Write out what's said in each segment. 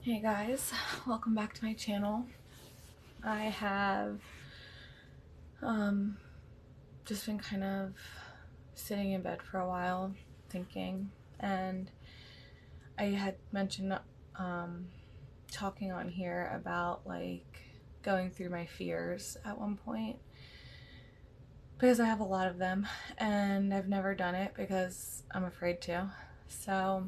Hey guys, welcome back to my channel. I have just been kind of sitting in bed for a while thinking, and I had mentioned talking on here about like going through my fears at one point because I have a lot of them and I've never done it because I'm afraid to. So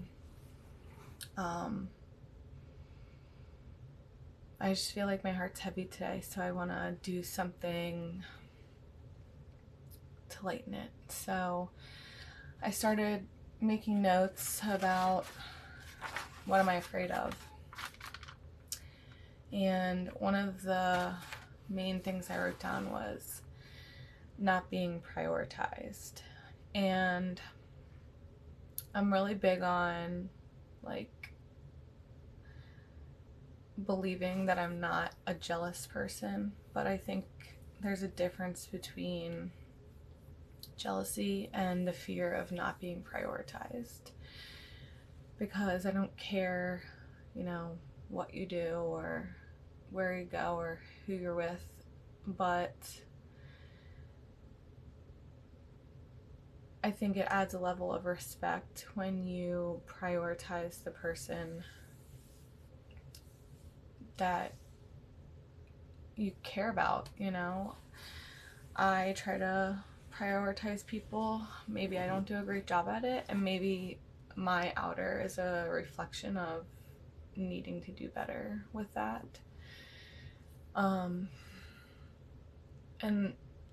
I just feel like my heart's heavy today, so I want to do something to lighten it. So I started making notes about what am I afraid of. And one of the main things I wrote down was not being prioritized. And I'm really big on like believing that I'm not a jealous person, but I think there's a difference between jealousy and the fear of not being prioritized, because I don't care, what you do or where you go or who you're with, but I think it adds a level of respect when you prioritize the person that you care about. I try to prioritize people. Maybe I don't do a great job at it, and maybe my outer is a reflection of needing to do better with that. And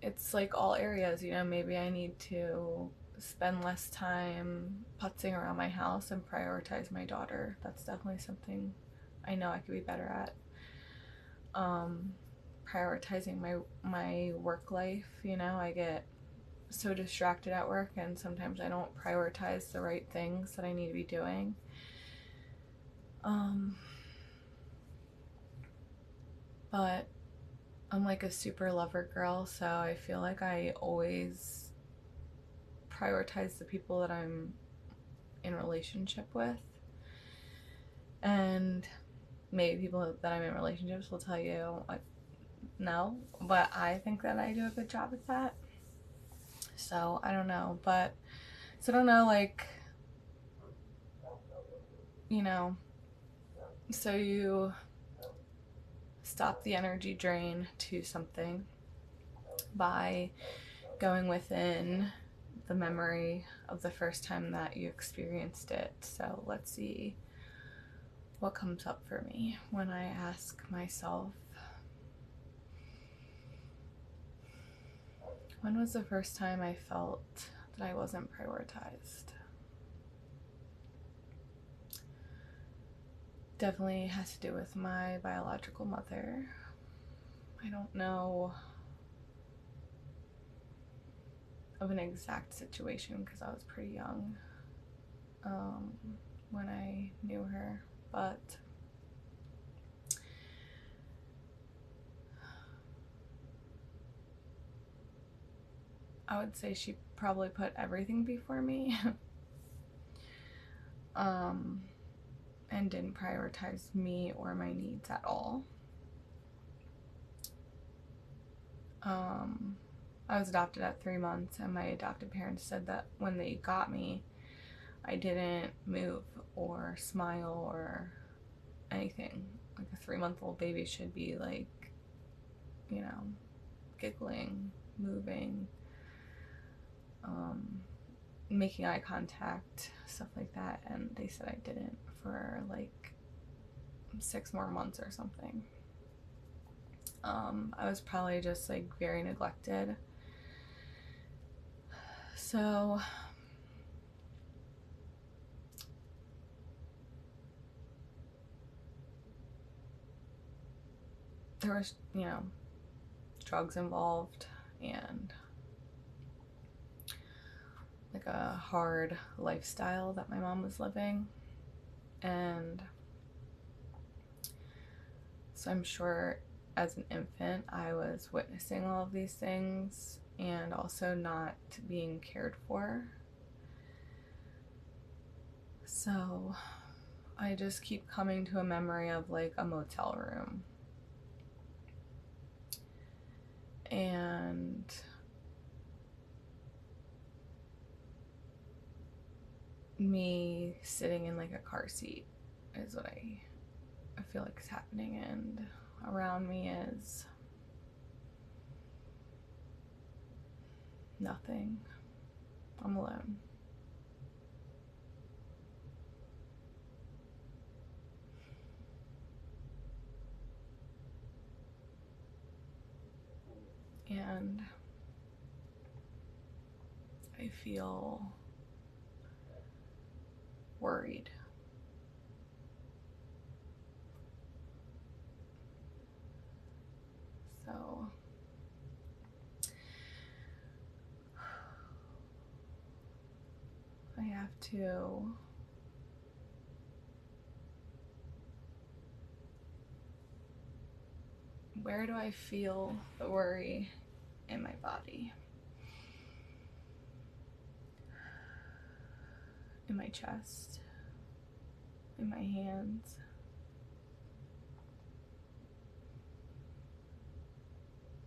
it's like all areas, maybe I need to spend less time putzing around my house and prioritize my daughter. That's definitely something I know I could be better at. Prioritizing my work life, I get so distracted at work and sometimes I don't prioritize the right things that I need to be doing. But I'm like a super lover girl, so I feel like I always prioritize the people that I'm in relationship with. And maybe people that I'm in relationships will tell you like no, but I think that I do a good job at that. So I don't know, but so I don't know, like, so you stop the energy drain to something by going within the memory of the first time that you experienced it. So let's see what comes up for me when I ask myself, when was the first time I felt that I wasn't prioritized? Definitely has to do with my biological mother. I don't know of an exact situation because I was pretty young when I knew her, but I would say she probably put everything before me and didn't prioritize me or my needs at all. I was adopted at 3 months, and my adopted parents said that when they got me, I didn't move or smile or anything. Like a 3-month-old baby should be like, giggling, moving, making eye contact, stuff like that. And they said I didn't for like 6 more months or something. I was probably just like very neglected. So there was, drugs involved and like a hard lifestyle that my mom was living. And so I'm sure as an infant I was witnessing all of these things and also not being cared for. So I just keep coming to a memory of like a motel room. And me sitting in like a car seat is what I feel like is happening, and around me is nothing. I'm alone. And I feel worried. So I have to where do I feel the worry in my body? In my chest, in my hands,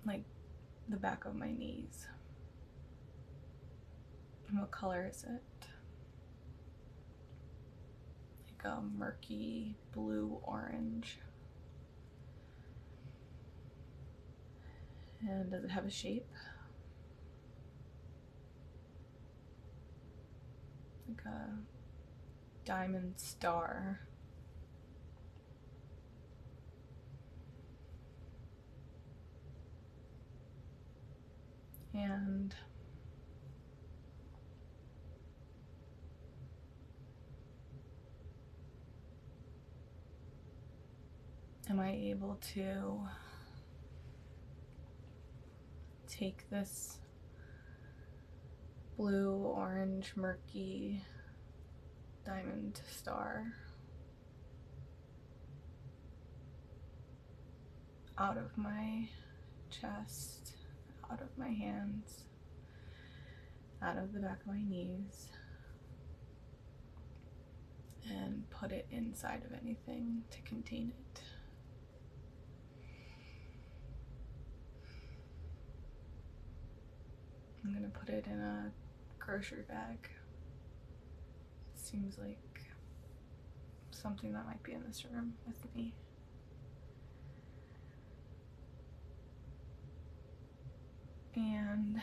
like the back of my knees. And what color is it? Like a murky blue orange. And does it have a shape? Like a diamond star. And am I able to take this blue, orange, murky diamond star out of my chest, out of my hands, out of the back of my knees, and put it inside of anything to contain it? I'm gonna put it in a grocery bag. Seems like something that might be in this room with me. And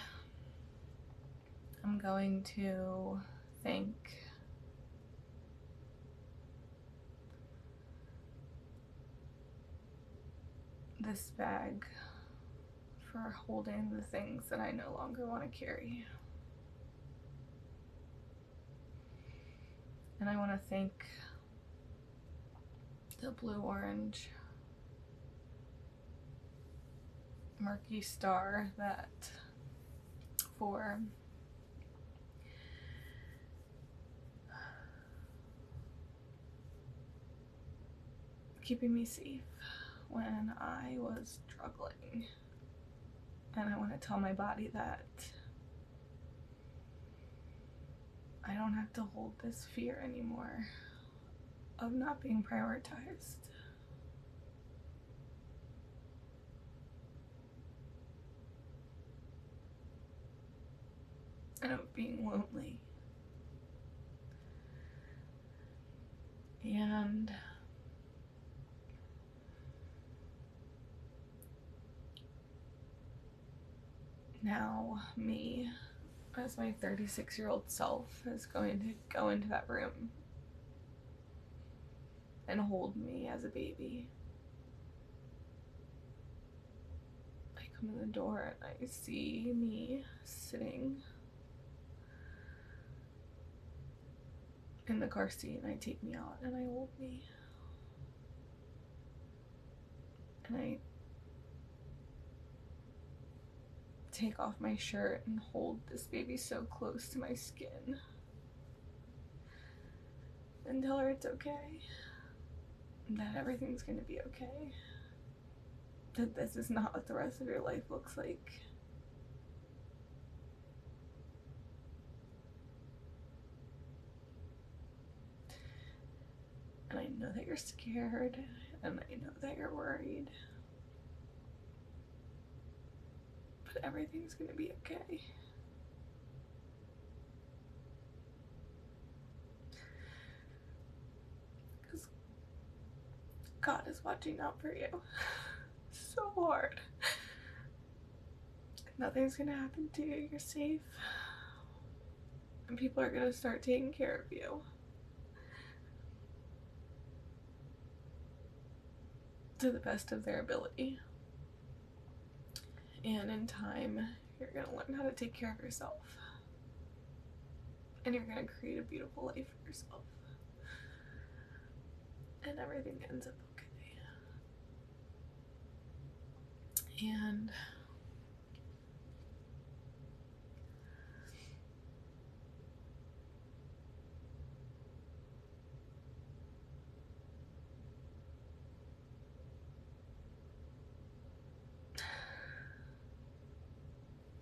I'm going to thank this bag for holding the things that I no longer want to carry. And I want to thank the blue-orange murky star that for keeping me safe when I was struggling. And I want to tell my body that I don't have to hold this fear anymore of not being prioritized. And of being lonely. And now me, as my 36-year-old self, is going to go into that room and hold me as a baby. I come in the door and I see me sitting in the car seat, and I take me out and I hold me. And I take off my shirt and hold this baby so close to my skin and tell her it's okay, that everything's gonna be okay, that this is not what the rest of your life looks like. And I know that you're scared, and I know that you're worried. But everything's gonna be okay. Because God is watching out for you so hard. Nothing's gonna happen to you. You're safe. And people are gonna start taking care of you. To the best of their ability. And in time, you're gonna learn how to take care of yourself. And you're gonna create a beautiful life for yourself. And everything ends up okay. And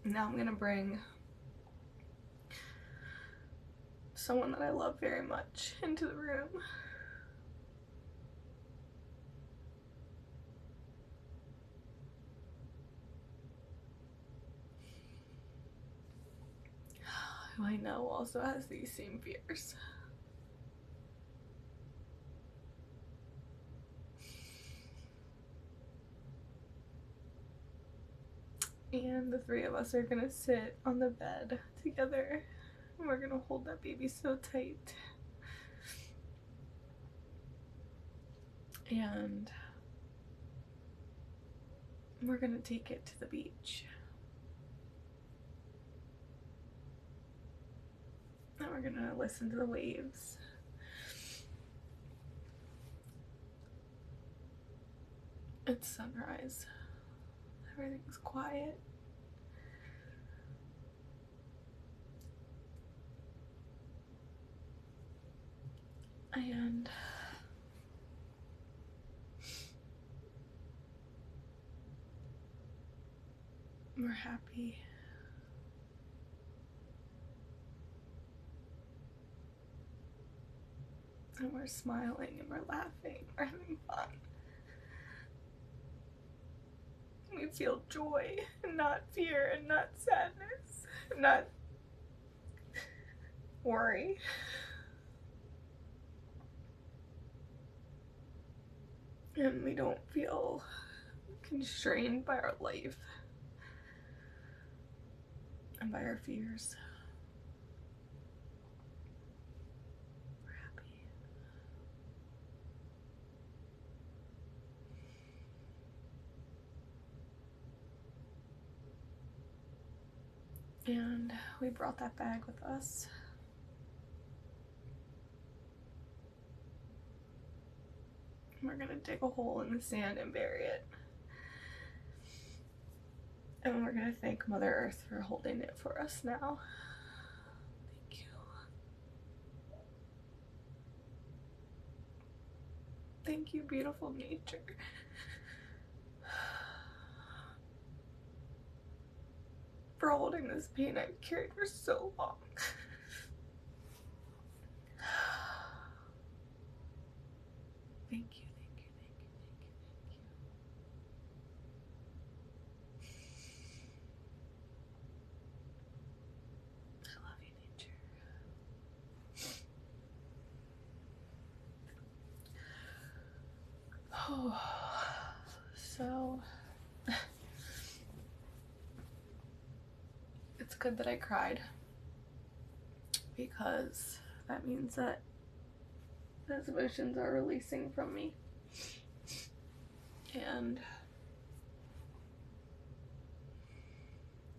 now I'm gonna bring someone that I love very much into the room. Who I know also has these same fears. And the three of us are gonna sit on the bed together, and we're gonna hold that baby so tight. And we're gonna take it to the beach. And we're gonna listen to the waves. It's sunrise. Everything's quiet. And we're happy. And we're smiling and we're laughing. We're having fun. We feel joy and not fear and not sadness and not worry. And we don't feel constrained by our life and by our fears. We're happy. And we brought that bag with us. We're gonna dig a hole in the sand and bury it. And we're gonna thank Mother Earth for holding it for us now. Thank you. Thank you, beautiful nature. For holding this pain I've carried for so long. Thank you, thank you, thank you, thank you, thank you. I love you, nature. Oh, so it's good that I cried, because that means that those emotions are releasing from me. And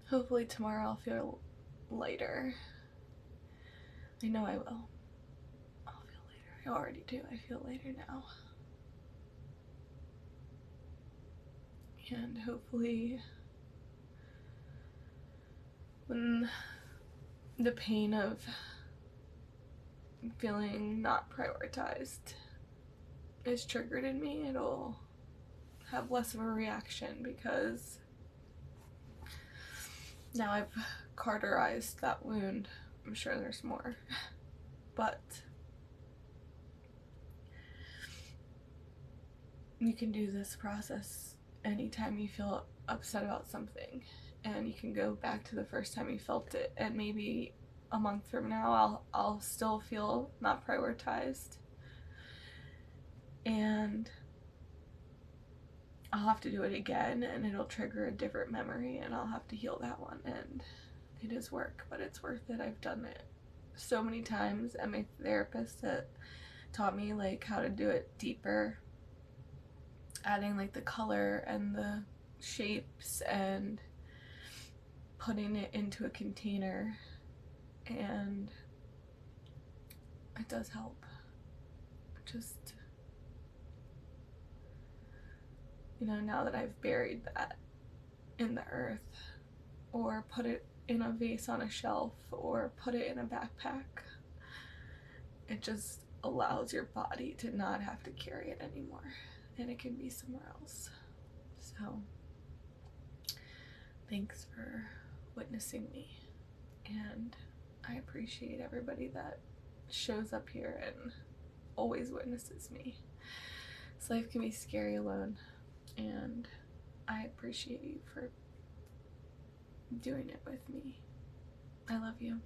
hopefully tomorrow I'll feel lighter. I know I will. I'll feel lighter. I already do. I feel lighter now. And hopefully when the pain of feeling not prioritized is triggered in me, it'll have less of a reaction, because now I've cauterized that wound. I'm sure there's more, but you can do this process anytime you feel upset about something, and you can go back to the first time you felt it, and maybe a month from now I'll still feel not prioritized, and I'll have to do it again, and it'll trigger a different memory, and I'll have to heal that one. And it is work, but it's worth it. I've done it so many times, and my therapist that taught me like how to do it deeper, adding like the color and the shapes and putting it into a container, and it does help. Just, you know, now that I've buried that in the earth, or put it in a vase on a shelf, or put it in a backpack, it just allows your body to not have to carry it anymore, and it can be somewhere else. So thanks for witnessing me, and I appreciate everybody that shows up here and always witnesses me. This life can be scary alone, and I appreciate you for doing it with me. I love you.